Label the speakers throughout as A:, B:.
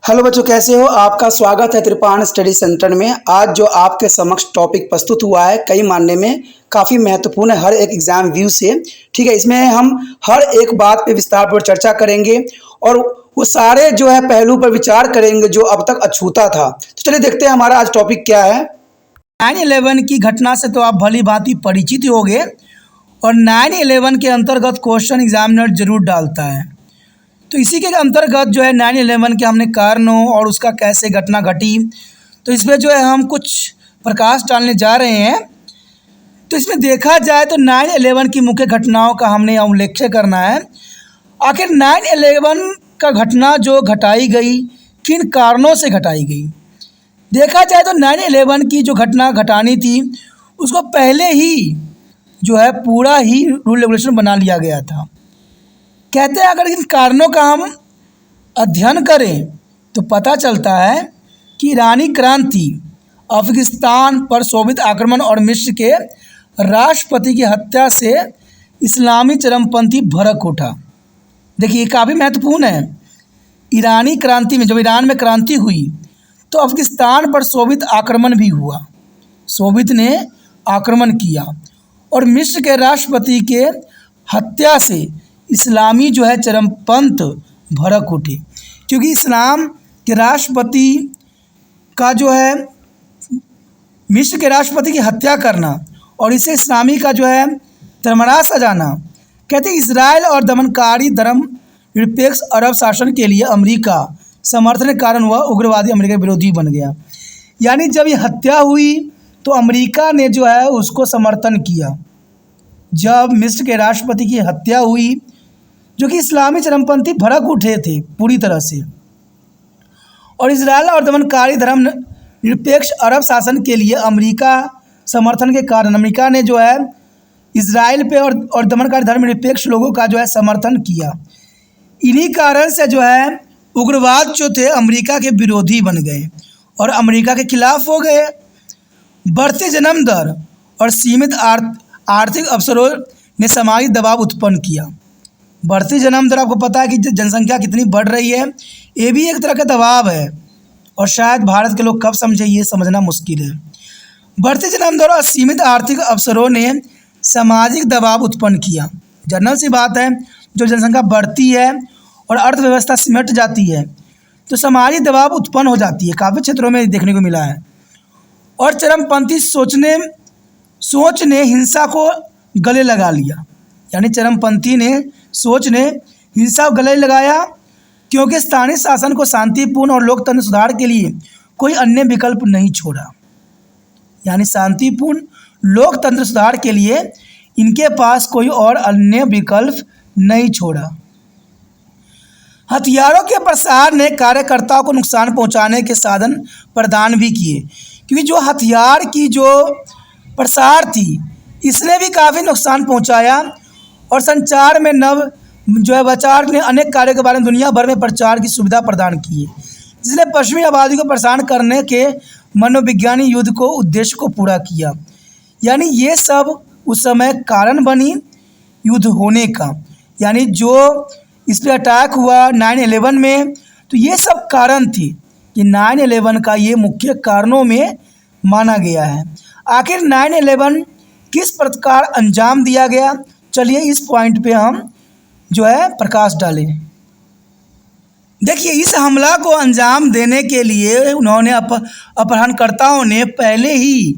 A: Hello बच्चों, कैसे हो? आपका स्वागत है त्रिपाण स्टडी सेंटर में। आज जो आपके समक्ष टॉपिक प्रस्तुत हुआ है कई मानने में काफ़ी महत्वपूर्ण है हर एक एग्जाम व्यू से। ठीक है, इसमें हम हर एक बात पे विस्तारपूर्वक चर्चा करेंगे और वो सारे जो है पहलू पर विचार करेंगे जो अब तक अछूता था। तो चलिए देखते हैं हमारा आज टॉपिक क्या है। 9/11 की घटना से तो आप भली भांति परिचित ही होंगे और 9/11 के अंतर्गत क्वेश्चन एग्जामिनर जरूर डालता है। तो इसी के अंतर्गत जो है 9/11 के हमने कारणों और उसका कैसे घटना घटी, तो इसमें जो है हम कुछ प्रकाश डालने जा रहे हैं। तो इसमें देखा जाए तो 9/11 की मुख्य घटनाओं का हमने उल्लेख करना है। आखिर 9/11 का घटना जो घटाई गई किन कारणों से घटाई गई। देखा जाए तो 9/11 की जो घटना घटानी थी उसको पहले ही जो है पूरा ही रूल रेगुलेशन बना लिया गया था। कहते हैं अगर इन कारणों का हम अध्ययन करें तो पता चलता है कि ईरानी क्रांति, अफगानिस्तान पर सोवियत आक्रमण और मिस्र के राष्ट्रपति की हत्या से इस्लामी चरमपंथी भड़क उठा। देखिए काफ़ी महत्वपूर्ण है। ईरानी क्रांति में जब ईरान में क्रांति हुई तो अफगानिस्तान पर सोवियत आक्रमण भी हुआ, सोवियत ने आक्रमण किया और मिस्र के राष्ट्रपति के हत्या से इस्लामी जो है चरमपंथ भड़क उठे। क्योंकि इस्लाम के राष्ट्रपति का जो है मिस्र के राष्ट्रपति की हत्या करना और इसे इस्लामी का जो है धर्मराज सजाना, कहते हैं इजराइल और दमनकारी धर्म निरपेक्ष अरब शासन के लिए अमेरिका समर्थन के कारण वह उग्रवादी अमेरिका विरोधी बन गया। यानी जब ये हत्या हुई तो अमेरिका ने जो है उसको समर्थन किया। जब मिस्र के राष्ट्रपति की हत्या हुई जो कि इस्लामी चरमपंथी भड़क उठे थे पूरी तरह से, और इजराइल और दमनकारी धर्म निरपेक्ष अरब शासन के लिए अमेरिका समर्थन के कारण अमेरिका ने जो है इजराइल पे और दमनकारी धर्म निरपेक्ष लोगों का जो है समर्थन किया। इन्हीं कारण से जो है उग्रवाद जो थे अमेरिका के विरोधी बन गए और अमेरिका के खिलाफ हो गए। बढ़ती जन्म दर और सीमित आर्थिक अवसरों ने सामाजिक दबाव उत्पन्न किया। बढ़ती जन्म दर, आपको पता है कि जनसंख्या कितनी बढ़ रही है, ये भी एक तरह का दबाव है और शायद भारत के लोग कब समझे ये समझना मुश्किल है। बढ़ती जन्म दर और सीमित आर्थिक अवसरों ने सामाजिक दबाव उत्पन्न किया। जनरल सी बात है, जो जनसंख्या बढ़ती है और अर्थव्यवस्था सिमट जाती है तो सामाजिक दबाव उत्पन्न हो जाती है। काफ़ी क्षेत्रों में देखने को मिला है। और चरमपंथी सोच ने हिंसा को गले लगा लिया। यानी चरमपंथी सोच ने हिंसा को गले लगाया क्योंकि स्थानीय शासन को शांतिपूर्ण और लोकतंत्र सुधार के लिए कोई अन्य विकल्प नहीं छोड़ा। यानी शांतिपूर्ण लोकतंत्र सुधार के लिए इनके पास कोई और अन्य विकल्प नहीं छोड़ा। हथियारों के प्रसार ने कार्यकर्ताओं को नुकसान पहुंचाने के साधन प्रदान भी किए, क्योंकि जो हथियार की जो प्रसार थी इसने भी काफ़ी नुकसान पहुंचाया। और संचार में नवाचार ने अनेक कार्यों के बारे में दुनिया भर में प्रचार की सुविधा प्रदान की है, जिसने पश्चिमी आबादी को परेशान करने के मनोविज्ञानिक युद्ध को उद्देश्य को पूरा किया। यानी ये सब उस समय कारण बनी युद्ध होने का। यानी जो इस पर अटैक हुआ 9/11 में, तो ये सब कारण थी कि 9/11 का ये मुख्य कारणों में माना गया है। आखिर 9/11 किस प्रकार अंजाम दिया गया, चलिए इस पॉइंट पे हम जो है प्रकाश डालें। देखिए इस हमला को अंजाम देने के लिए उन्होंने अपहरणकर्ताओं ने पहले ही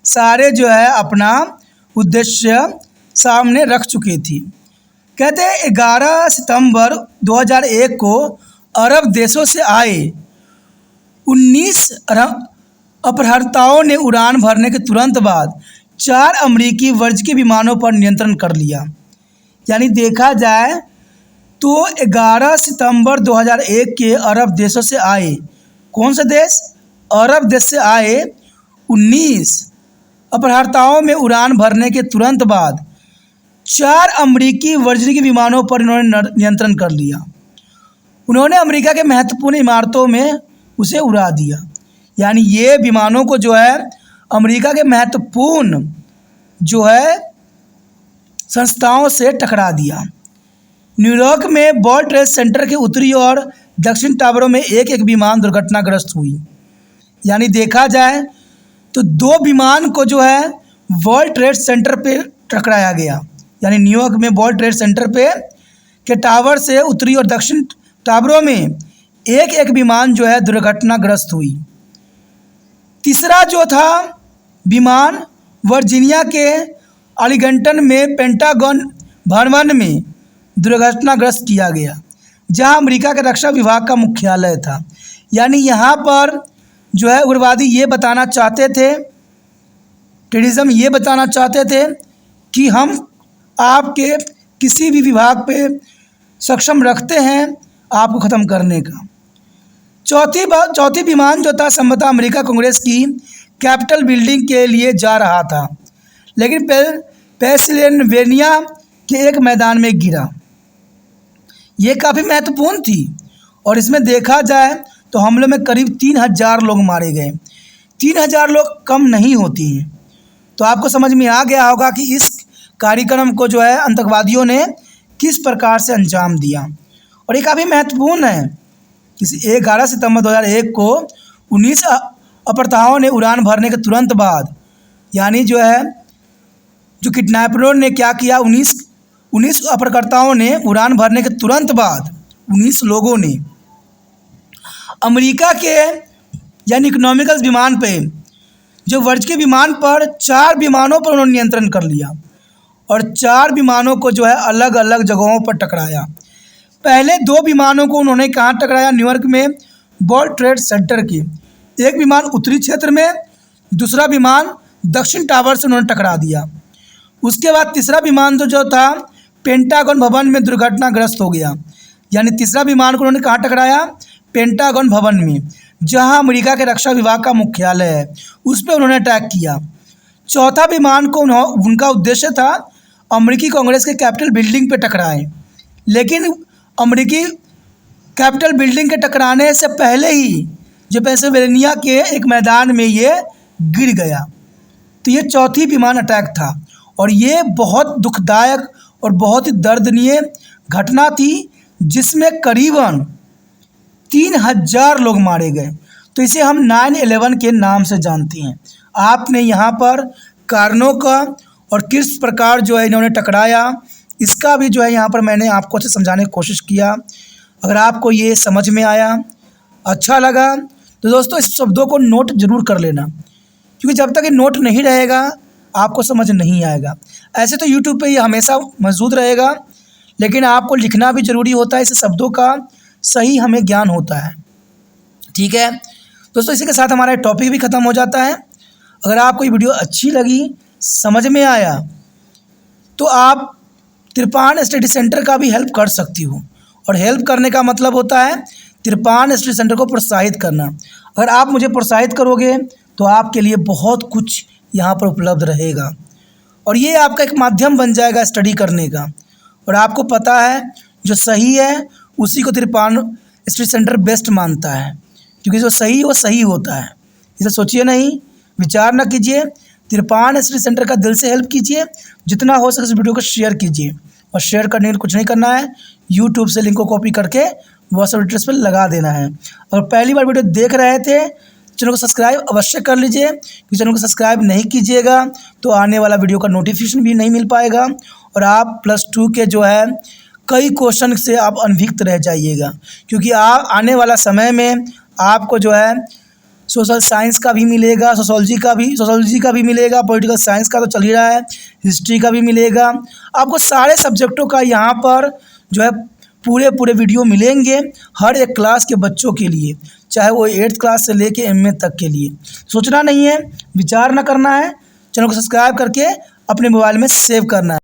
A: सारे जो है अपना उद्देश्य सामने रख चुके थे। कहते हैं 11 सितंबर 2001 को अरब देशों से आए 19 अपहरणकर्ताओं ने उड़ान भरने के तुरंत बाद 4 अमेरिकी वाणिज्यिक विमानों पर नियंत्रण कर लिया। यानी देखा जाए तो 11 सितंबर 2001 के अरब देशों से आए, कौन से देश? अरब देश से आए 19 अपहरणकर्ताओं में उड़ान भरने के तुरंत बाद 4 अमेरिकी वाणिज्यिक विमानों पर इन्होंने नियंत्रण कर लिया। उन्होंने अमेरिका के महत्वपूर्ण इमारतों में उसे उड़ा दिया। यानी ये विमानों को जो है अमेरिका के महत्वपूर्ण जो है संस्थाओं से टकरा दिया। न्यूयॉर्क में वर्ल्ड ट्रेड सेंटर के उत्तरी और दक्षिण टावरों में एक एक विमान दुर्घटनाग्रस्त हुई। यानी देखा जाए तो 2 विमान को जो है वर्ल्ड ट्रेड सेंटर पे टकराया गया। यानी न्यूयॉर्क में वर्ल्ड ट्रेड सेंटर पे के टावर से उत्तरी और दक्षिण टावरों में एक एक विमान जो है दुर्घटनाग्रस्त हुई। तीसरा जो था विमान वर्जीनिया के आर्लिंगटन में पेंटागन भवन में दुर्घटनाग्रस्त किया गया, जहां अमेरिका के रक्षा विभाग का मुख्यालय था। यानी यहाँ पर जो है उग्रवादी ये बताना चाहते थे, टेररिज्म ये बताना चाहते थे कि हम आपके किसी भी विभाग पे सक्षम रखते हैं आपको ख़त्म करने का। चौथी विमान जो था संभवतः अमेरिका कांग्रेस की कैपिटल बिल्डिंग के लिए जा रहा था, लेकिन पेंसिल्वेनिया के एक मैदान में गिरा। ये काफ़ी महत्वपूर्ण थी और इसमें देखा जाए तो हमले में करीब 3000 लोग मारे गए। 3000 लोग कम नहीं होती हैं। तो आपको समझ में आ गया होगा कि इस कार्यक्रम को जो है आतंकवादियों ने किस प्रकार से अंजाम दिया। और ये काफ़ी महत्वपूर्ण है। इस 11 सितंबर 2001 को 19 अपहर्ताओं ने उड़ान भरने के तुरंत बाद, यानी जो किडनैपरों ने क्या किया, 19 अपहरणकर्ताओं ने उड़ान भरने के तुरंत बाद 19 लोगों ने अमेरिका के यानी इकोनॉमिकल विमान पे, जो वर्जिनिया विमान पर 4 विमानों पर उन्होंने नियंत्रण कर लिया और 4 विमानों को जो है अलग अलग जगहों पर टकराया। पहले 2 विमानों को उन्होंने कहाँ टकराया? न्यूयॉर्क में वर्ल्ड ट्रेड सेंटर की। एक विमान उत्तरी क्षेत्र में, दूसरा विमान दक्षिण टावर से उन्होंने टकरा दिया। उसके बाद तीसरा विमान जो था पेंटागन भवन में दुर्घटनाग्रस्त हो गया। यानी तीसरा विमान को उन्होंने कहाँ टकराया? पेंटागन भवन में, जहां अमेरिका के रक्षा विभाग का मुख्यालय है, उस पर उन्होंने अटैक किया। चौथा विमान को उनका उद्देश्य था अमेरिकी कांग्रेस के कैपिटल बिल्डिंग पे टकराएं, लेकिन अमेरिकी कैपिटल बिल्डिंग के टकराने से पहले ही जो पेंसिल्वेनिया के एक मैदान में ये गिर गया। तो ये चौथी विमान अटैक था और ये बहुत दुखदायक और बहुत ही दर्दनीय घटना थी, जिसमें करीबन 3000 लोग मारे गए। तो इसे हम 9/11 के नाम से जानते हैं। आपने यहाँ पर कारणों का और किस प्रकार जो है इन्होंने टकराया, इसका भी जो है यहाँ पर मैंने आपको अच्छे समझाने की कोशिश किया। अगर आपको ये समझ में आया, अच्छा लगा, तो दोस्तों इस शब्दों को नोट ज़रूर कर लेना, क्योंकि जब तक ये नोट नहीं रहेगा आपको समझ नहीं आएगा। ऐसे तो यूट्यूब पे ये हमेशा मौजूद रहेगा, लेकिन आपको लिखना भी ज़रूरी होता है, इससे शब्दों का सही हमें ज्ञान होता है। ठीक है दोस्तों, इसी के साथ हमारा टॉपिक भी ख़त्म हो जाता है। अगर आपको ये वीडियो अच्छी लगी, समझ में आया, तो आप तिरपान स्टडी सेंटर का भी हेल्प कर सकती हो। और हेल्प करने का मतलब होता है तिरपान स्टडी सेंटर को प्रोत्साहित करना। अगर आप मुझे प्रोत्साहित करोगे तो आपके लिए बहुत कुछ यहाँ पर उपलब्ध रहेगा और ये आपका एक माध्यम बन जाएगा स्टडी करने का। और आपको पता है जो सही है उसी को तिरपान स्टडी सेंटर बेस्ट मानता है, क्योंकि जो सही वो सही होता है। इसे सोचिए नहीं, विचार ना कीजिए, तिरपान स्टडी सेंटर का दिल से हेल्प कीजिए। जितना हो सके इस वीडियो को शेयर कीजिए, और शेयर करने के लिए कुछ नहीं करना है, यूट्यूब से लिंक को कॉपी करके व्हाट्सएप एड्रेस पर लगा देना है। अगर पहली बार वीडियो देख रहे थे, चैनल को सब्सक्राइब अवश्य कर लीजिए, क्योंकि चैनल को सब्सक्राइब नहीं कीजिएगा तो आने वाला वीडियो का नोटिफिकेशन भी नहीं मिल पाएगा और आप +2 के जो है कई क्वेश्चन से आप अनभिज्ञ रह जाइएगा। क्योंकि आने वाला समय में आपको जो है सोशल साइंस का भी मिलेगा, सोशोलॉजी का भी मिलेगा, पॉलिटिकल साइंस का तो चल ही रहा है, हिस्ट्री का भी मिलेगा। आपको सारे सब्जेक्टों का यहाँ पर जो है पूरे वीडियो मिलेंगे हर एक क्लास के बच्चों के लिए, चाहे वो 8th क्लास से लेके MA तक के लिए। सोचना नहीं है, विचार ना करना है, चैनल को सब्सक्राइब करके अपने मोबाइल में सेव करना है।